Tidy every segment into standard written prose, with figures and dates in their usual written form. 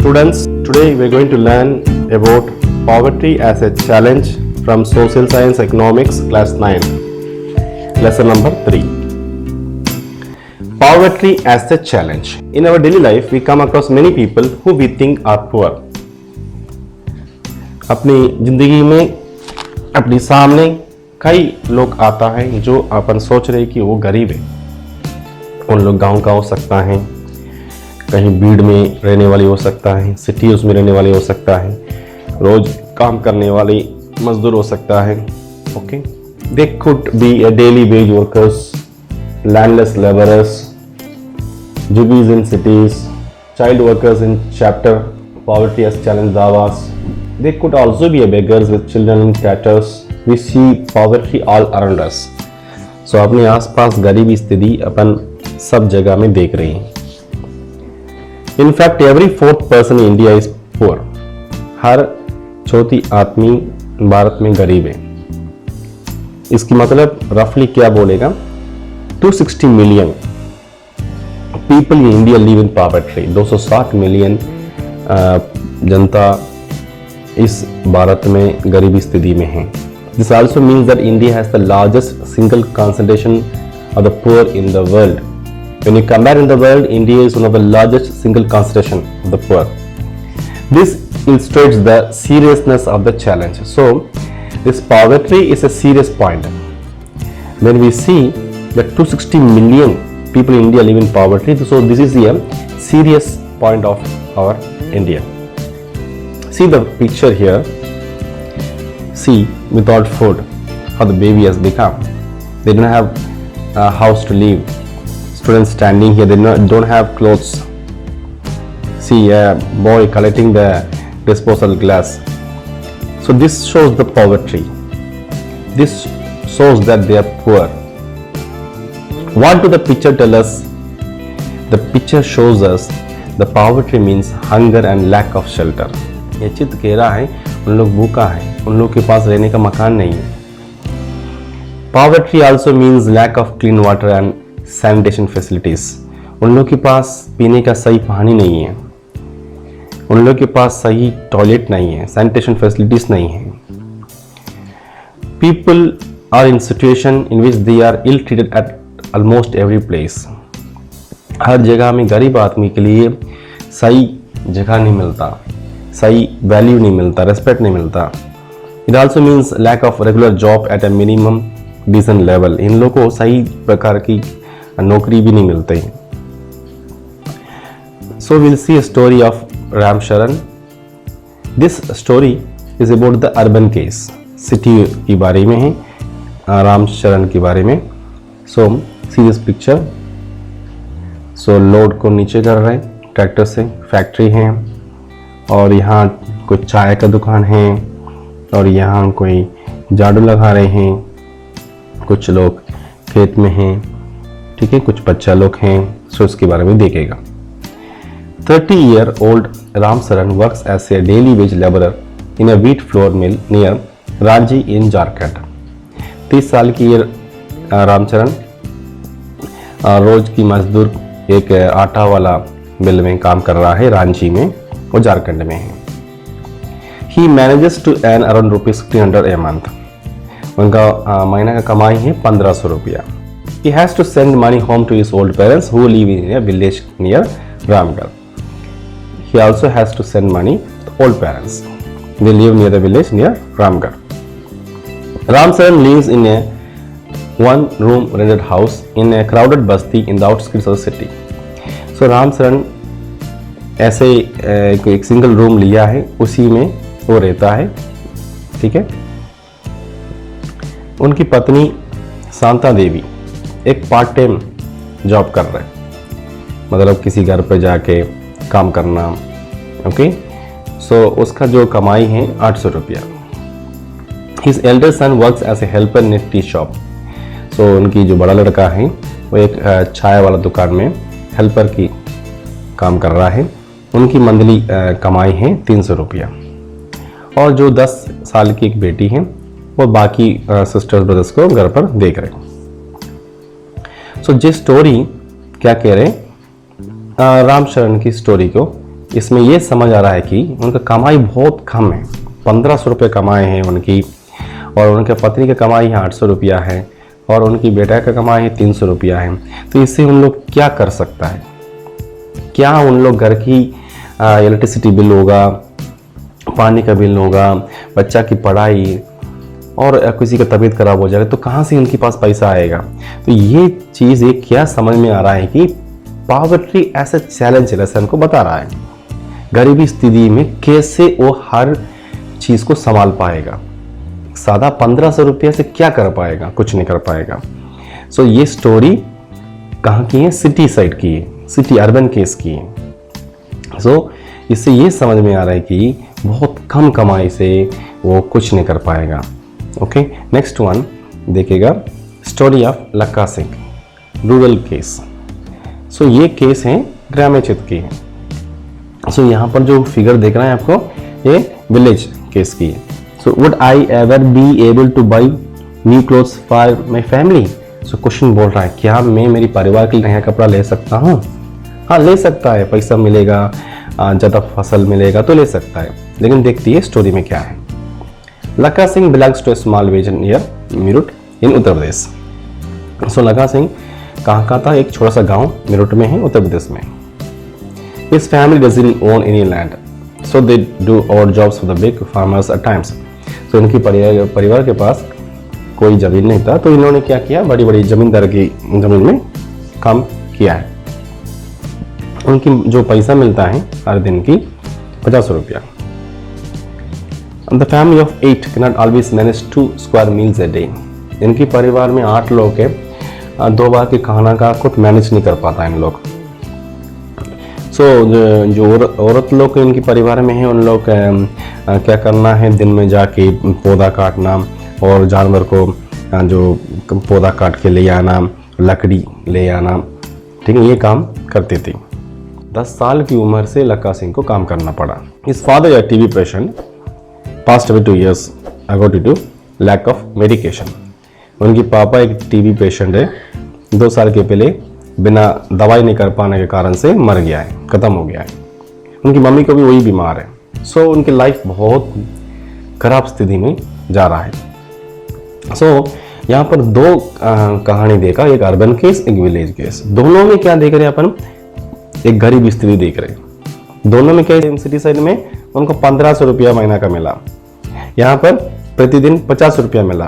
Students, today we are going to learn about poverty as a challenge from Social Science Economics class 9. Lesson number 3. Poverty as a challenge. In our daily life, we come across many people who we think are poor. अपनी जिंदगी में अपने सामने कई लोग आता है जो अपन सोच रहे कि वो गरीब है। उन लोग गांव का हो सकता है, कहीं भीड़ में रहने वाले हो सकता है, सिटीज में रहने वाले हो सकता है, रोज काम करने वाले मजदूर हो सकता है। Okay, they could be a daily veg workers, landless labourers, juggies in cities, child workers in chapter poverty as challenge davas. They could also be a beggars with children in tatters. We see poverty all around us. So अपने आसपास गरीबी स्थिति अपन सब जगह में देख रहे हैं। In fact, every fourth person in India is poor. हर चौथी आदमी भारत में गरीब है। इसकी मतलब रफली क्या बोलेगा, 260 million people in India live in poverty. 260 million जनता इस भारत में गरीबी स्थिति में है। This also means that India has the largest single concentration of the poor in the world. When you compare in the world, India is one of the largest single concentration of the poor. This illustrates the seriousness of the challenge. So, this poverty is a serious point. When we see that 260 million people in India live in poverty, so this is a serious point of our India. See the picture here. See, without food, how the baby has become. They don't have a house to live. Students standing here, they don't have clothes. See a boy collecting the disposal glass. So this shows the poverty. This shows that they are poor. What do the picture tell us? The picture shows us the poverty means hunger and lack of shelter. ये चित्र कह रहा है उन लोग भूखा है, उन लोग के पास रहने का मकान नहीं है। Poverty also means lack of clean water and sanitation facilities. उन लोग के पास पीने का सही पानी नहीं है, उन लोग के पास सही टॉयलेट नहीं है, सैनिटेशन फैसिलिटीज नहीं है। People are in situation in which they are ill treated at almost every place. हर जगह में गरीब आदमी के लिए सही जगह नहीं मिलता, सही वैल्यू नहीं मिलता, रेस्पेक्ट नहीं मिलता। It also means lack of regular job at a minimum decent level. इन लोगों को सही प्रकार की नौकरी भी नहीं मिलती। So we'll see a story of Ram Charan. This story is about the urban case. City के बारे में है, राम चरण के बारे में। So see this picture. So load को नीचे कर रहे हैं ट्रैक्टर से, फैक्ट्री है और यहाँ कोई चाय का दुकान है और यहाँ कोई झाड़ू लगा रहे हैं, कुछ लोग खेत में हैं, ठीक है, कुछ बच्चा लोग हैं। सो इसके बारे में देखेगा। 30-year-old Ram Charan works as a daily wage laborer in a wheat flour mill near Ranchi in Jharkhand. 30 साल की ये रामचरण रोज की मजदूर एक आटा वाला मिल में काम कर रहा है, रांची में और झारखंड में है। He manages to earn around ₹300 a month. उनका महीना का कमाई है 1500 रुपया। He has to send money home to his old parents who live in a village near Ramgarh. He also has to send money to old parents. They live near the village near Ramgarh. Ram Charan lives in a one-room rented house in a crowded basti in the outskirts of the city. So Ram Charan ऐसे एक single room लिया है, उसी में वो रहता है, ठीक है। उनकी पत्नी शांता देवी एक पार्ट टाइम जॉब कर रहे हैं, मतलब किसी घर पे जाके काम करना। ओके, सो उसका जो कमाई है 800 रुपया। His elder son works as a helper in a tea shop. So उनकी जो बड़ा लड़का है वो एक चाय वाला दुकान में हेल्पर की काम कर रहा है। उनकी मंथली कमाई है 300 रुपया। और जो 10 साल की एक बेटी है वो बाकी सिस्टर्स ब्रदर्स को घर पर देख रहे हैं। सो ये स्टोरी क्या कह रहे हैं, राम चरण की स्टोरी को इसमें ये समझ आ रहा है कि उनका कमाई बहुत कम है, 1500 रुपये कमाए हैं उनकी, और उनके पत्नी की कमाई 800 रुपया है, और उनकी बेटा का कमाई है 300 रुपया है। तो इससे उन लोग क्या कर सकता है? क्या उन लोग घर की इलेक्ट्रिसिटी बिल होगा, पानी का बिल होगा, बच्चा की पढ़ाई, और किसी का तबीयत खराब हो जाएगा तो कहाँ से उनके पास पैसा आएगा? तो ये चीज़ एक क्या समझ में आ रहा है कि पॉवर्टी ऐसा चैलेंज लेसन को बता रहा है, गरीबी स्थिति में कैसे वो हर चीज़ को संभाल पाएगा। सादा 1500 रुपये से क्या कर पाएगा? कुछ नहीं कर पाएगा। सो ये स्टोरी कहाँ की है? सिटी साइड की है, सिटी अर्बन केस की है। सो इससे ये समझ में आ रहा है कि बहुत कम कमाई से वो कुछ नहीं कर पाएगा। ओके, नेक्स्ट वन देखिएगा, story of Lakka Singh, rural case. So ये केस है ग्रामीण क्षेत्र की है। सो यहाँ पर जो फिगर देख रहे हैं आपको, ये विलेज केस की है। So would I ever be able two by new clothes for my family? So question बोल रहा है, क्या मैं मेरी परिवार के लिए नया कपड़ा ले सकता हूँ? हाँ, ले सकता है, पैसा मिलेगा, ज़्यादा फसल मिलेगा तो ले सकता है। लेकिन देखती है स्टोरी में क्या है। Lakka Singh belongs to a small village near Meerut in Uttar Pradesh. So Lakka Singh कहाँ का था? एक छोटा सा गांव मीरठ में है, उत्तर प्रदेश में। His family doesn't own any land, so they do odd jobs for the big farmers at times. So इनकी परिवार के पास कोई ज़मीन नहीं था, तो इन्होंने क्या किया? बड़ी बड़ी जमींदार की ज़मीन में काम किया है। उनकी जो पैसा मिलता है हर दिन की 50 रुपया। The family of 8 cannot always manage 2 square meals a day. इनकी परिवार में 8 लोग हैं, 2 बार के खाना का कुछ मैनेज नहीं कर पाता इन लोग। सो जो औरत लोग इनकी परिवार में है, उन लोग क्या करना है? दिन में जाके पौधा काटना और जानवर को जो पौधा काट के ले आना, लकड़ी ले आना, ठीक है, ये काम करते थे। 10 साल की उम्र से लक्का सिंह को काम करना पड़ा। हिज फादर या TB patient passed away 2 years ago due to lack of medication। उनकी पापा एक टीबी पेशेंट है, 2 साल के पहले बिना दवाई नहीं कर पाने के कारण से मर गया है, ख़त्म हो गया है। उनकी मम्मी को भी वही बीमार है। सो उनकी लाइफ बहुत खराब स्थिति में जा रहा है। सो यहाँ पर 2 कहानी देखा, एक अर्बन केस, एक विलेज केस। दोनों में क्या देख रहे हैं अपन? एक गरीब स्थिति देख रहे हैं। दोनों में क्या? सिटी साइड में उनको 1500 रुपया महीना का मिला, यहाँ पर प्रतिदिन 50 रुपया मिला।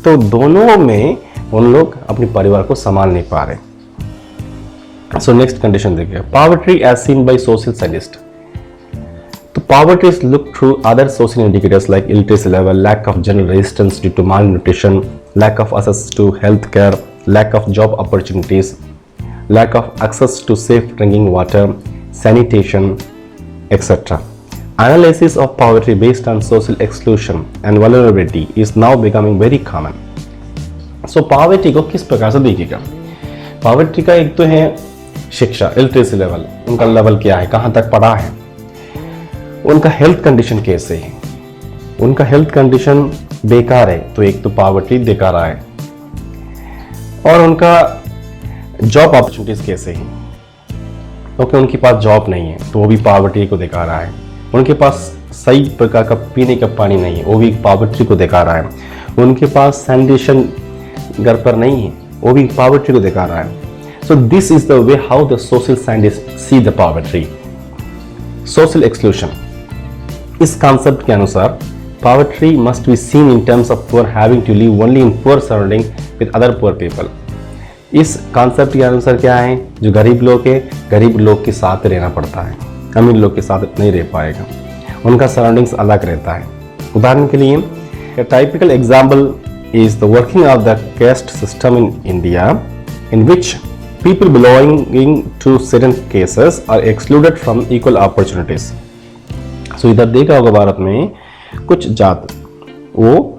तो दोनों में उन लोग अपने परिवार को संभाल नहीं पा रहे। सो नेक्स्ट कंडीशन देखिए, poverty as seen by social scientist. तो poverty is look through other social indicators like illiteracy level, lack of general resistance due to malnutrition, lack of access to health care, lack of job opportunities, lack of access to safe drinking water, sanitation, etc. Analysis of poverty based on social exclusion and vulnerability is now becoming very common. So poverty को किस प्रकार से देखिएगा? Poverty का एक तो है शिक्षा, लिटरेसी लेवल, उनका लेवल क्या है, कहाँ तक पढ़ा है, उनका हेल्थ कंडीशन कैसे है। उनका हेल्थ कंडीशन बेकार है तो एक तो पॉवर्टी दिखा रहा है, और उनका जॉब अपॉर्चुनिटीज कैसे हैं। ओके, उनके पास जॉब नहीं है तो वो भी पॉवर्टी को दिखा रहा है। उनके पास सही प्रकार का पीने का पानी नहीं है, वो भी पॉवर्टी को दिखा रहा है। उनके पास सैनिटेशन घर पर नहीं है, वो भी पॉवर्टी को दिखा रहा है। So this is the way how the social scientist see the poverty. Social exclusion, इस कॉन्सेप्ट के अनुसार poverty must be seen in terms of poor having to live only in poor surrounding with other poor people. इस concept के अनुसार क्या है? जो गरीब लोग है, गरीब लोग के साथ रहना पड़ता है, अमीर लोग के साथ नहीं रह पाएगा, उनका सराउंडिंग्स अलग रहता है। उदाहरण के लिए a typical example is the working of the caste system in India, in which people belonging to certain cases are excluded from equal opportunities। So इधर देखा होगा भारत में कुछ जात, वो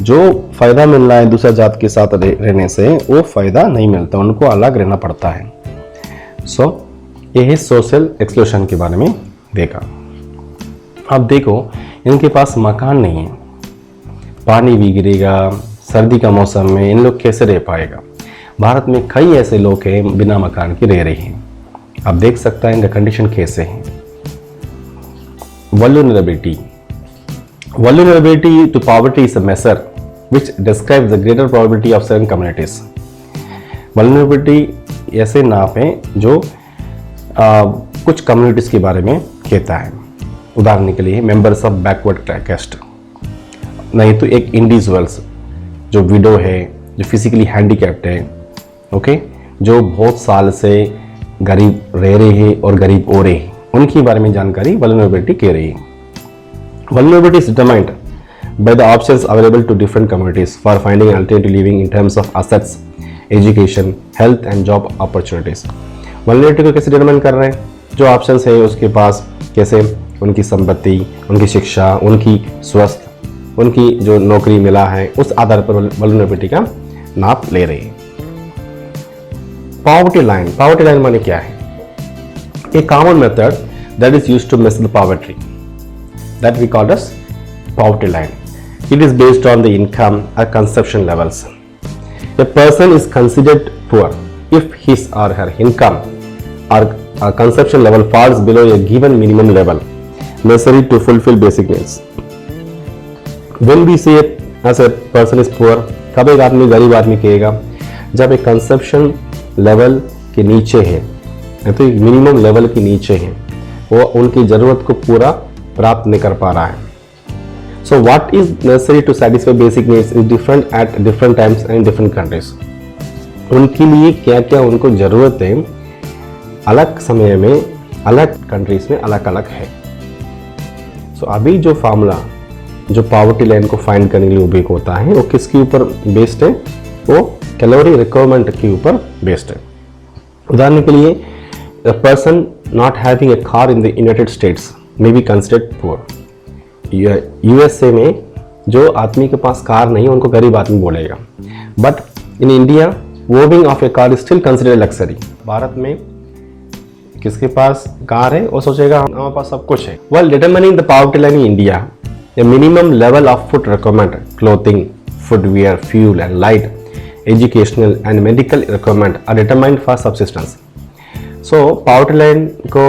जो फ़ायदा मिल रहा है दूसरा जात के साथ रहने से, वो फ़ायदा नहीं मिलता, उनको अलग रहना पड़ता है। सो ये है सोशल एक्सक्लूशन के बारे में देखा। अब देखो, इनके पास मकान नहीं है, पानी भी गिरेगा, सर्दी का मौसम में इन लोग कैसे रह पाएगा। भारत में कई ऐसे लोग हैं बिना मकान के रह रहे हैं। आप देख सकते हैं इनका कंडीशन कैसे है। Vulnerability. Vulnerability to poverty is a measure which describes the greater probability of certain communities. Vulnerability ऐसे नाप है जो कुछ कम्युनिटीज़ के बारे में कहता है. उदाहरण के लिए मेंबर्स ऑफ बैकवर्ड कास्ट, नहीं तो एक इंडिविजुअल्स जो विडो है, जो फिजिकली हैंडीकैप्ड है, ओके, जो बहुत साल से गरीब रह रहे हैं और गरीब हो रहे हैं, उनके बारे में जानकारी वल्नरेबिलिटी कह रही है. Vulnerability is determined by the options available to different communities for finding alternative living in terms of assets, education, health and job opportunities. Vulnerability को कैसे डिटरमाइन कर रहे हैं? जो ऑप्शंस है उसके पास, कैसे उनकी संपत्ति, उनकी शिक्षा, उनकी स्वास्थ्य, उनकी जो नौकरी मिला है, उस आधार पर वल्नरेबिलिटी का नाप ले रही है. Poverty line. पॉवर्टी लाइन माने क्या है? A common method that is used to measure the poverty that we call as poverty line. It is based on the income or consumption levels. A person is considered poor if his or her income or consumption level falls below a given minimum level necessary to fulfill basic needs. When we say as a person is poor, कब एक आदमी गरीब आदमी कहेगा? जब एक consumption level के नीचे है, तो मिनिमम लेवल के नीचे है, वो उनकी ज़रूरत को पूरा प्राप्त नहीं कर पा रहा है. So what is necessary to satisfy basic needs is different at different times and different countries. उनके लिए क्या क्या उनको ज़रूरत है, अलग समय में, अलग कंट्रीज में अलग अलग है. सो अभी जो फार्मूला जो पॉवर्टी लाइन को फाइंड करने के लिए उपयोग होता है, वो किसके ऊपर बेस्ड है? वो कैलोरी रिक्वायरमेंट के ऊपर बेस्ड है. उदाहरण के लिए, a person not having a car in the United States may be considered poor. USA में जो आदमी के पास कार नहीं है उनको गरीब आदमी बोलेगा. But in India owning of a car is still considered luxury. Bharat में किसके पास कार है वो सोचेगा हमारे पास सब कुछ है. While determining the poverty line in India, a minimum level of food requirement, clothing, footwear, fuel and light, educational and medical requirement are determined for subsistence. So poverty line को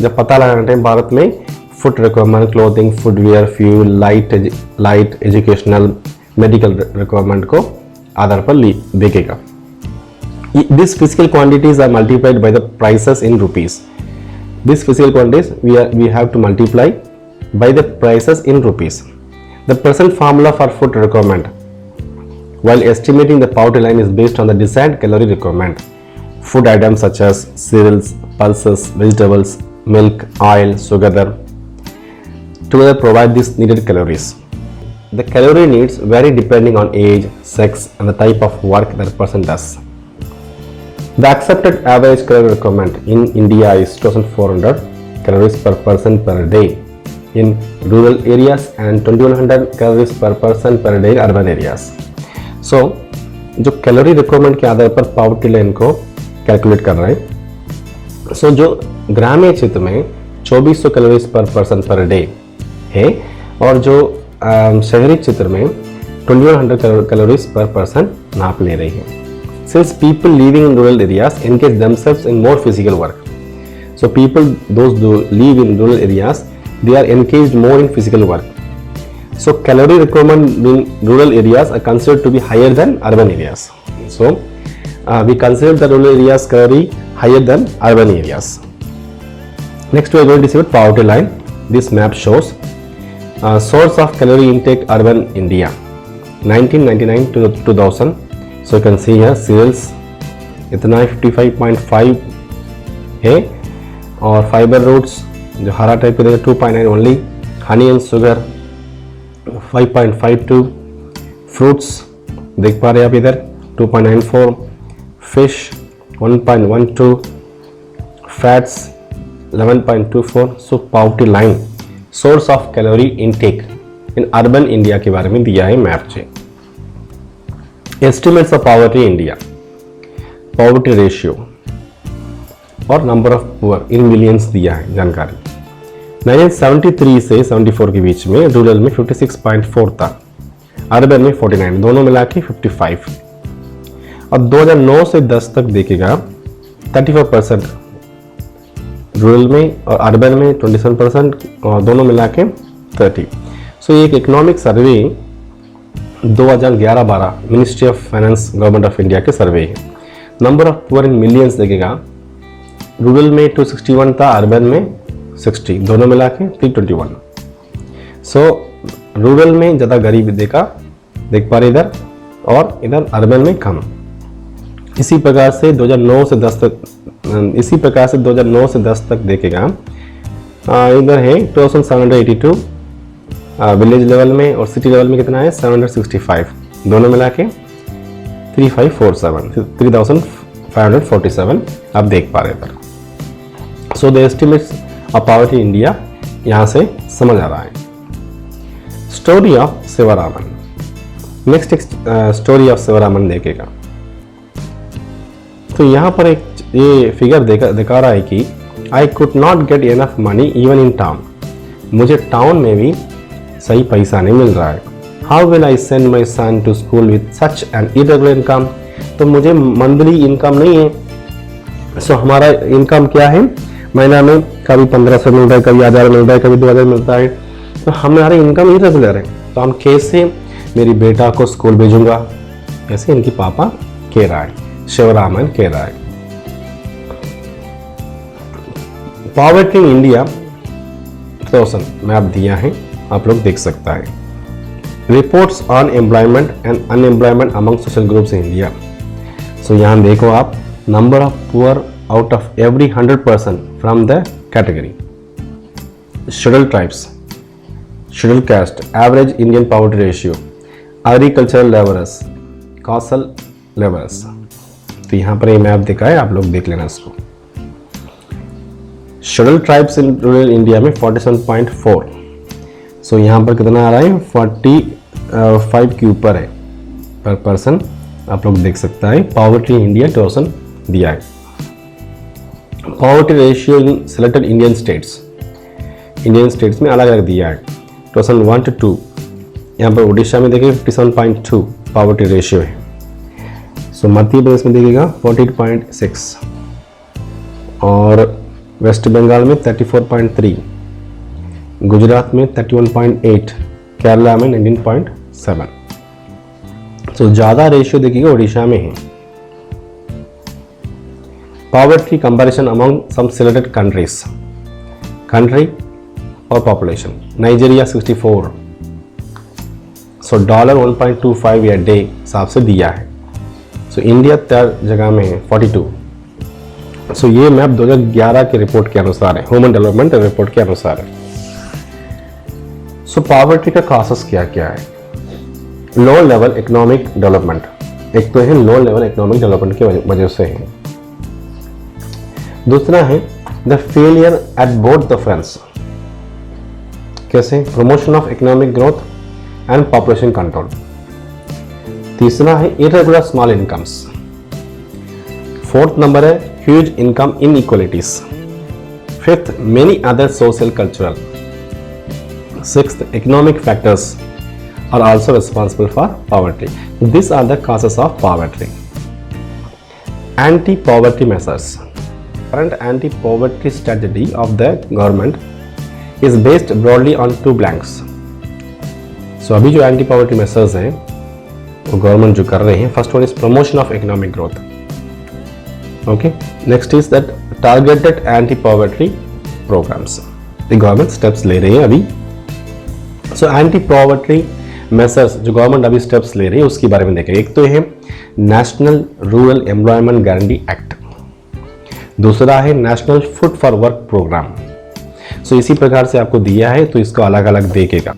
जब पता लगाना है भारत में food requirement, clothing, footwear, fuel, light, educational, medical requirement को आधार पर देखेगा. These physical quantities are multiplied by the prices in rupees. These physical quantities we have to multiply by the prices in rupees. The present formula for food requirement while estimating the poverty line is based on the desired calorie requirement. Food items such as cereals, pulses, vegetables, milk, oil, sugar together provide these needed calories. The calorie needs vary depending on age, sex and the type of work that person does. The accepted average calorie requirement in India is 2400 calories per person per day in rural areas and 2100 calories per person per day in urban areas. So, जो calorie requirement के आधार पर poverty line को calculate कर रहे हैं. सो जो ग्रामीण क्षेत्र में 2400 कैलोरीज पर पर्सन पर डे है और जो शहरी क्षेत्र में 2100 कैलोरीज पर पर्सन नाप ले रही है. Since people living in rural areas engage themselves in more physical work. So people those who live in rural areas they are engaged more in physical work. So calorie requirement in rural areas are considered to be higher than urban areas. So we consider the rural areas calorie higher than urban areas. Next we are going to see about poverty line. This map shows source of calorie intake urban India 1999 to 2000. So you can see here cereals इतना 55.5 है और fiber roots जो हरा type के 2.9 only, honey and sugar 5.52, fruits देख पा रहे हैं आप इधर 2.94, fish 1.12, fats 11.24. So poverty line source of calorie intake in urban India के बारे में दिया है मैप से. Estimates of poverty India, poverty ratio और number of poor in millions दिया है जानकारी. 1973 से 74 के बीच में रूरल में 56.4 था, अर्बन में 49, दोनों मिला के 55. और 2009 से 10 तक देखेगा 34% रूरल में और अर्बन में 27% और दोनों मिला के 30। सो ये एक economic survey 2011-12 ministry of finance government of India के सर्वे है। Number of poor in millions देखेगा, रूरल में 261 था, अर्बन में 60, दोनों मिला के 321। सो रूरल में ज़्यादा गरीब देख पा रहे इधर, और इधर अर्बन में कम। इसी प्रकार से 2009 से 10 तक देखेगा, इधर है 2782 विलेज लेवल में, और सिटी लेवल में कितना है 765, दोनों मिला के 3547 आप देख पा रहे इधर। So the estimates of poverty India यहाँ से समझ आ रहा है। Story of Sevaraman, next story of Sevaraman देखेगा। तो यहाँ पर एक ये फिगर दिखा रहा है कि I could not get enough money even in town, मुझे टाउन में भी सही पैसा नहीं मिल रहा है। How will I send my son to school with such an irregular income, तो मुझे मंथली इनकम नहीं है। सो हमारा इनकम क्या है, महीना में कभी 1500 मिल रहा है, कभी 1000 मिल रहा है, कभी 2000 मिलता है, तो हमारा इनकम इरेगुलर है। तो हम कैसे मेरी बेटा को स्कूल भेजूंगा, ऐसे इनकी पापा कह रहा है, शिवरामन कह रहा है। पॉवर्टी इन इंडिया 1000 मैप दिया है, आप लोग देख सकता है। Reports on employment and unemployment among social groups in India. So यहाँ देखो आप, number of poor out of every 100% from the category. Scheduled tribes, scheduled caste, average Indian poverty ratio, agricultural laborers, causal laborers. तो यहाँ पर ये map दिखा है, आप लोग देख लेना इसको। Scheduled tribes in rural India में 47.4। सो यहाँ पर कितना आ रहा है, 45 के ऊपर है पर पर्सन, आप लोग देख सकता है। पॉवर्टी इंडिया 2000 दिया है। Poverty ratio in selected Indian states में अलग अलग दिया है, 2001 to 2। यहाँ पर उड़ीसा में देखिए 57.2 पॉवर्टी रेशियो है। सो मध्य प्रदेश में देखिएगा 48.6, और वेस्ट बंगाल में 34.3, गुजरात में 31.8, केरला में 19.7। सो ज़्यादा रेशियो देखिएगा उड़ीसा में है। पॉवर्टी कंपैरिजन अमंग सम सिलेक्टेड कंट्री और पॉपुलेशन, नाइजीरिया 64। सो $1.25 या डे हिसाब से दिया है। सो इंडिया 3rd जगह में है 42। सो ये मैप 2011 के रिपोर्ट के अनुसार है, ह्यूमन डेवलपमेंट रिपोर्ट के अनुसार है। सो पॉवर्टी का कॉजेस क्या क्या है? लो लेवल इकोनॉमिक डेवलपमेंट, एक तो है लो लेवल इकोनॉमिक डेवलपमेंट की वजह से है। दूसरा है the failure at both the fronts, कैसे? Promotion of economic growth and population control. तीसरा है irregular small incomes. 4th number है huge income inequalities. 5th many other social cultural. 6th economic factors are also responsible for poverty. These are the causes of poverty. Anti-poverty measures. Current anti-poverty strategy of the government is based broadly on 2 blanks. So अभी जो anti-poverty measures हैं वो government जो कर रहे हैं, first one is promotion of economic growth. Okay, next is that targeted anti-poverty programmes. The government steps ले रही है अभी। सो एंटी-पॉवर्टी मेसर्स जो गवर्नमेंट अभी स्टेप्स ले रही है उसके बारे में देखेंगे। एक तो है national rural employment guarantee act, दूसरा है national food for work programme. So इसी प्रकार से आपको दिया है तो इसको अलग अलग देखेगा।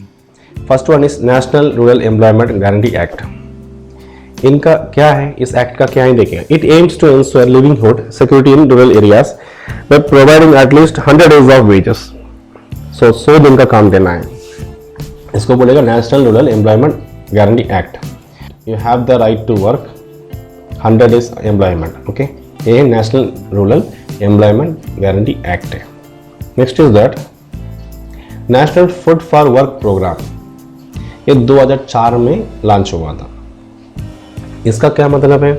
First one is national rural employment guarantee act. इनका क्या है, इस एक्ट का क्या है देखेंगे। It aims to ensure livelihood security in rural areas by providing at least 100 days of wages. So 100 दिन का काम देना है, इसको बोलेगा national rural employment guarantee act. You have the right to work 100 days employment. Okay, ये national rural employment guarantee act है। Next is that national food for work programme, ये 2004 में लॉन्च हुआ था। इसका क्या मतलब है?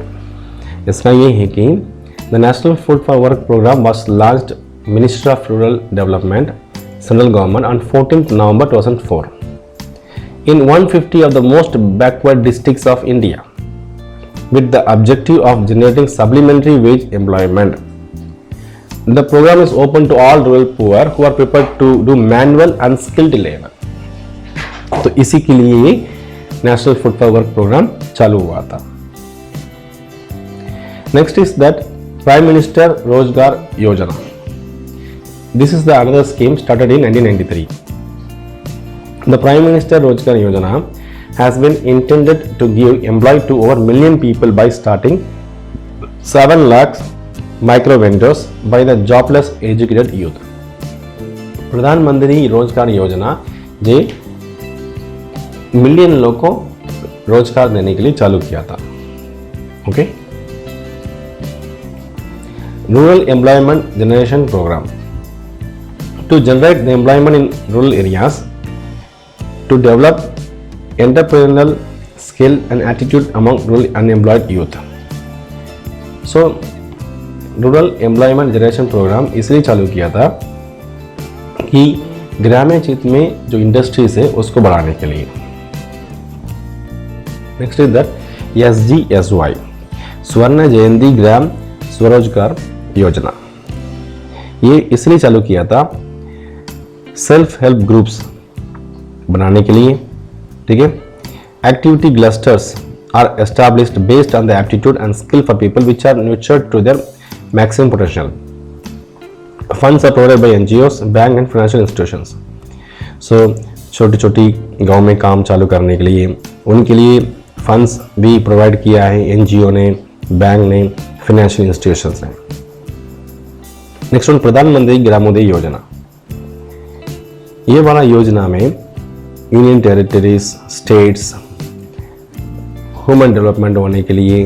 इसका ये है कि the national food for work programme was launched Ministry of Rural Development, Central Government on 14th November 2004. In 150 of the most backward districts of India, with the objective of generating supplementary wage employment. The program is open to all rural poor who are prepared to do manual and skilled labor. तो इसी के लिए ये national food for work programme चालू हुआ था. Next is that prime minister Rozgar Yojana. This is the another scheme started in 1993. The prime minister Rozgar Yojana has been intended to give employment to over 1 million people by starting 7 lakhs micro vendors by the jobless educated youth. प्रधानमंत्री रोजगार योजना जे million लोगों को रोजगार देने के लिए चालू किया था. Okay. Rural employment generation programme to generate the employment in rural areas, to develop entrepreneurial skill and attitude among rural unemployed youth. So rural employment generation programme इसलिए चालू किया था कि ग्रामीण क्षेत्र में जो इंडस्ट्रीज है उसको बढ़ाने के लिए. नेक्स्ट इज दैट SGSY, स्वर्ण जयंती ग्राम स्वरोजगार योजना. ये इसलिए चालू किया था सेल्फ हेल्प ग्रुप्स बनाने के लिए. ठीक है. Activity clusters are established based on the aptitude and skill for people which are nurtured to their maximum potential. Funds are provided by NGOs, bank and financial institutions. So छोटी छोटी गांव में काम चालू करने के लिए उनके लिए फंड्स भी प्रोवाइड किया है NGO ने, बैंक ने, फाइनेंशियल इंस्टीट्यूशंस ने. नेक्स्ट वन प्रधानमंत्री ग्रामोदय योजना. ये वाला योजना में union territories, states, human development होने के लिए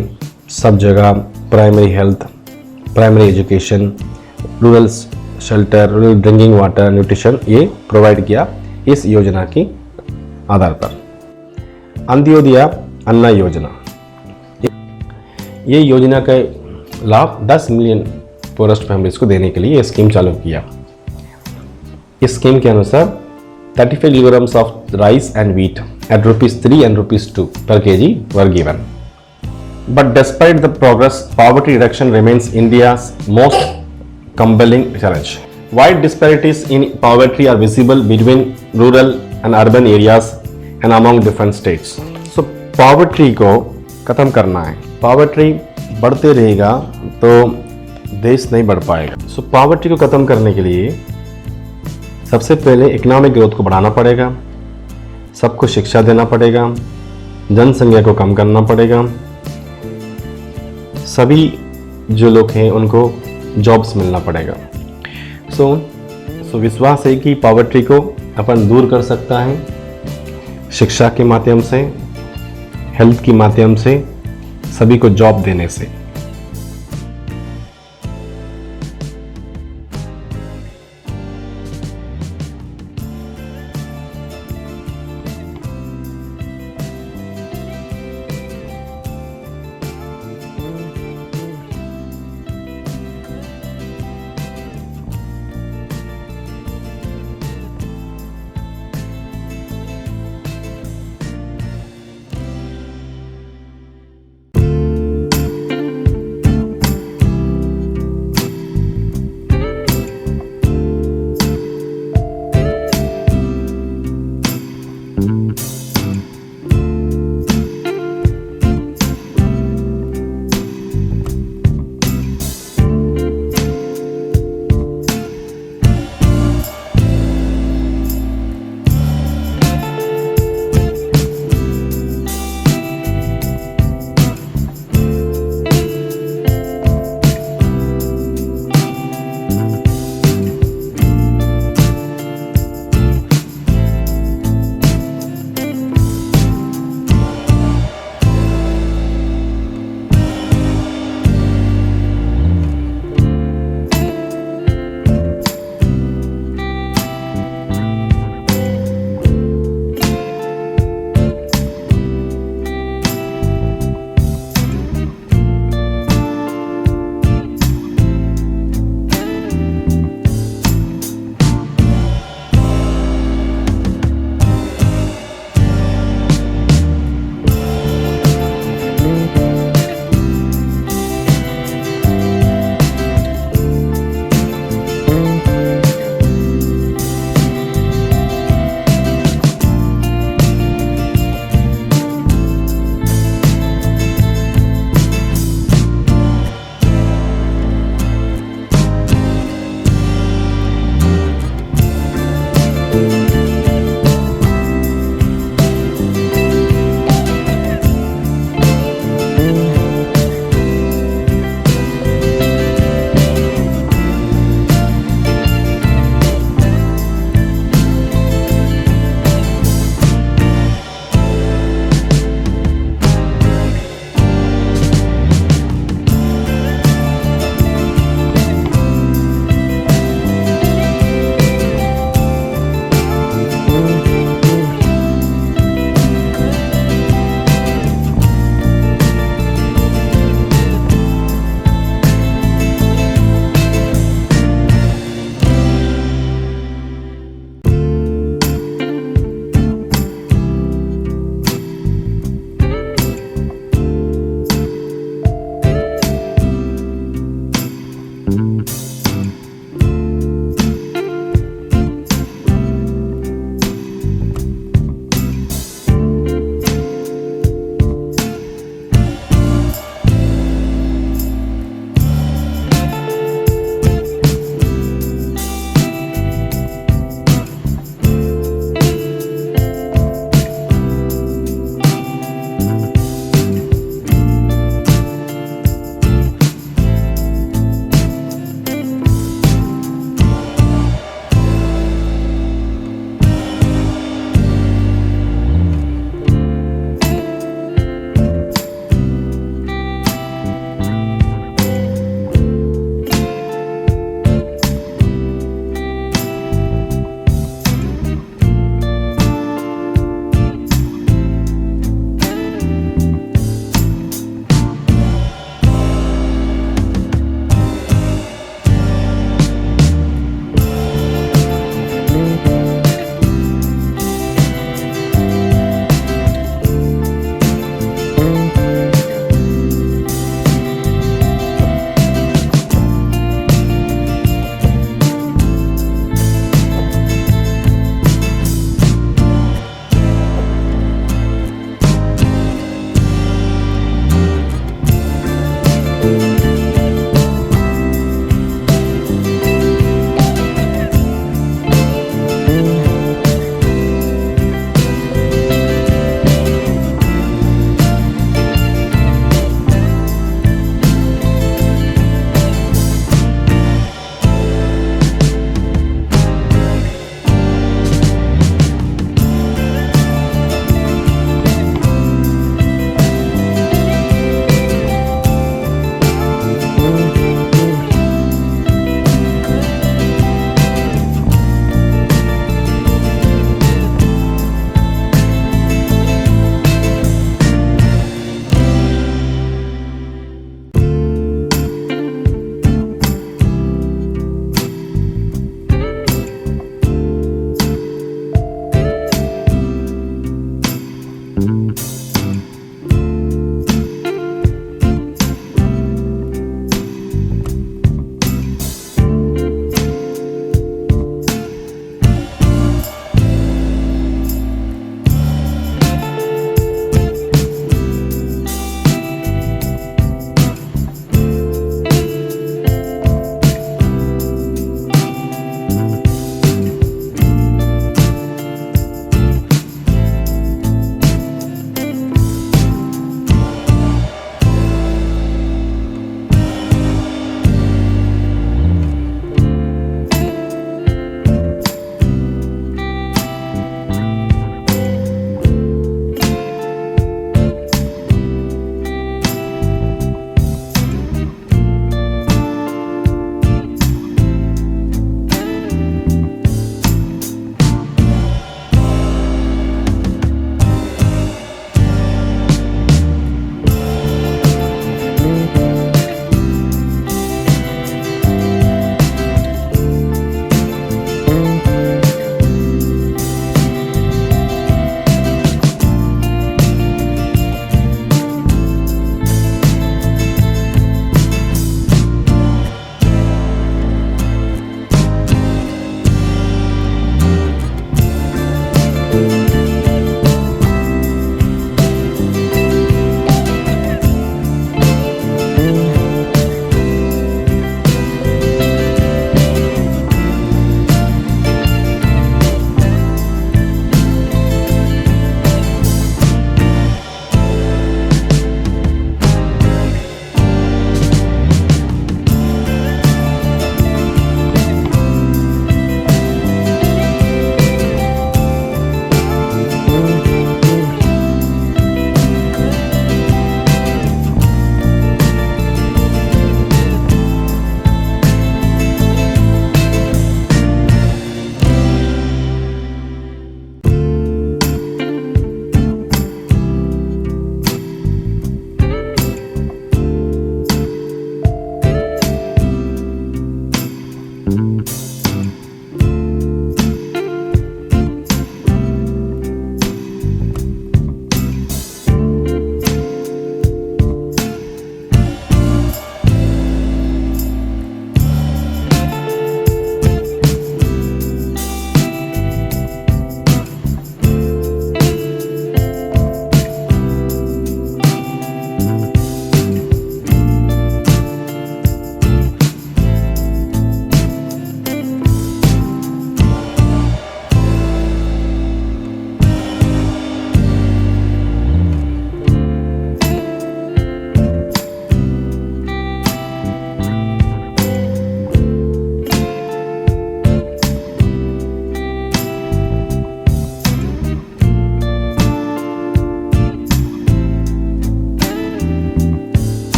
सब जगह primary health, primary education, rural shelter, rural drinking water, nutrition ये प्रोवाइड किया इस योजना के आधार पर. अंत्योदय अन्ना योजना. ये योजना का लाभ 10 मिलियन पोरेस्ट फैमिलीज को देने के लिए ये स्कीम चालू किया. इस स्कीम के अनुसार 35 kilograms of rice and wheat at ₹3 and ₹2 per kg were given. But despite the progress, poverty reduction remains India's most compelling challenge. Wide disparities in poverty are visible between rural and urban areas and among different states. So poverty को खत्म करना है. Poverty बढ़ते रहेगा तो देश नहीं बढ़ पाएगा. So poverty को खत्म करने के लिए सबसे पहले इकोनॉमिक ग्रोथ को बढ़ाना पड़ेगा, सबको शिक्षा देना पड़ेगा, जनसंख्या को कम करना पड़ेगा, सभी जो लोग हैं उनको जॉब्स मिलना पड़ेगा. सो विश्वास है कि पॉवर्टी को अपन दूर कर सकता है शिक्षा के माध्यम से, हेल्थ के माध्यम से, सभी को जॉब देने से.